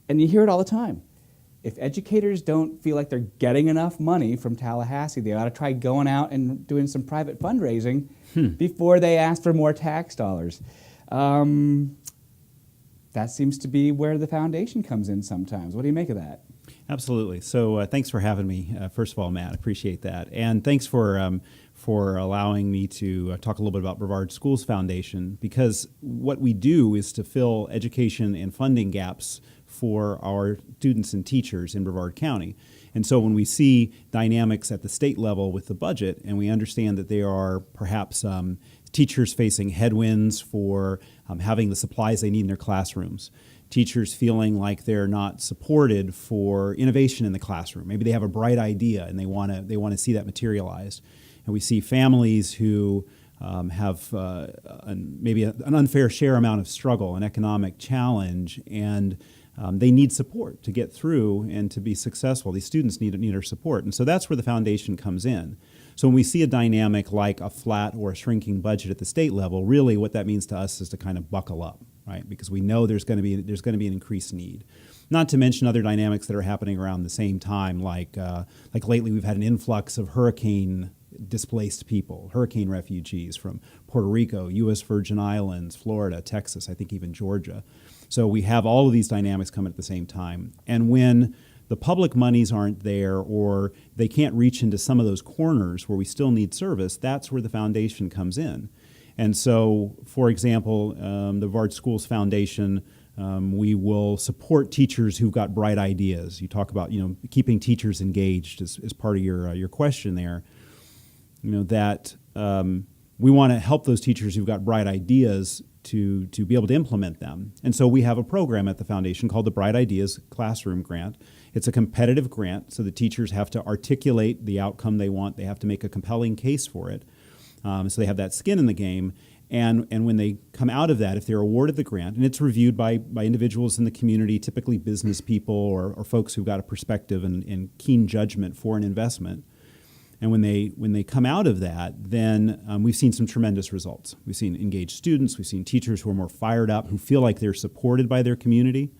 And you hear it all the time. If educators don't feel like they're getting enough money from Tallahassee, they ought to try going out and doing some private fundraising before they ask for more tax dollars. That seems to be where the foundation comes in sometimes. What do you make of that? Absolutely. So thanks for having me. First of all, Matt, appreciate that. And thanks for allowing me to talk a little bit about Brevard Schools Foundation, because what we do is to fill education and funding gaps for our students and teachers in Brevard County. And so when we see dynamics at the state level with the budget, and we understand that there are perhaps teachers facing headwinds for having the supplies they need in their classrooms, teachers feeling like they're not supported for innovation in the classroom. Maybe they have a bright idea and they want to see that materialized. And we see families who have maybe an unfair share amount of struggle, an economic challenge, and they need support to get through and to be successful. These students need our support. And so that's where the foundation comes in. So when we see a dynamic like a flat or a shrinking budget at the state level, really what that means to us is to kind of buckle up, right? Because we know there's going to be an increased need. Not to mention other dynamics that are happening around the same time, like lately we've had an influx of hurricane displaced people, hurricane refugees from Puerto Rico, U.S. Virgin Islands, Florida, Texas, I think even Georgia. So we have all of these dynamics coming at the same time. And when the public monies aren't there, or they can't reach into some of those corners where we still need service, that's where the foundation comes in. And so, for example, the Brevard Schools Foundation, we will support teachers who've got bright ideas. You talk about, keeping teachers engaged as part of your question there. That we want to help those teachers who've got bright ideas to be able to implement them. And so we have a program at the foundation called the Bright Ideas Classroom Grant. It's a competitive grant, so the teachers have to articulate the outcome they want. They have to make a compelling case for it. So they have that skin in the game. And when they come out of that, if they're awarded the grant, and it's reviewed by individuals in the community, typically business people or folks who've got a perspective and keen judgment for an investment, and when they come out of that, then we've seen some tremendous results. We've seen engaged students. We've seen teachers who are more fired up, who feel like they're supported by their community.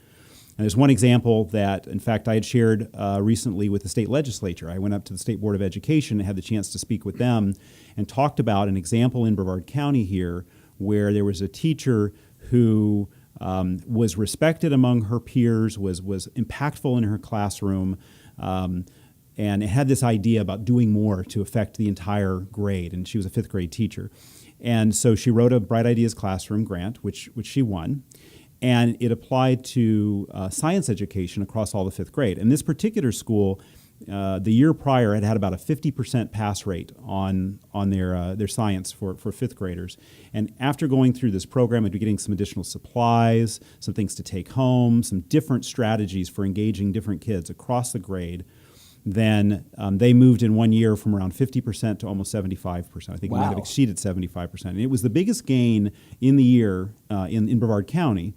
And there's one example that, in fact, I had shared recently with the state legislature. I went up to the State Board of Education and had the chance to speak with them and talked about an example in Brevard County here where there was a teacher who was respected among her peers, was impactful in her classroom, and had this idea about doing more to affect the entire grade. And she was a fifth grade teacher. And so she wrote a Bright Ideas Classroom grant, which she won. And it applied to science education across all the fifth grade. And this particular school, the year prior, had about a 50% pass rate on their science for fifth graders. And after going through this program and getting some additional supplies, some things to take home, some different strategies for engaging different kids across the grade, then they moved in 1 year from around 50% to almost 75%. I think we might have exceeded 75%. And it was the biggest gain in the year in Brevard County.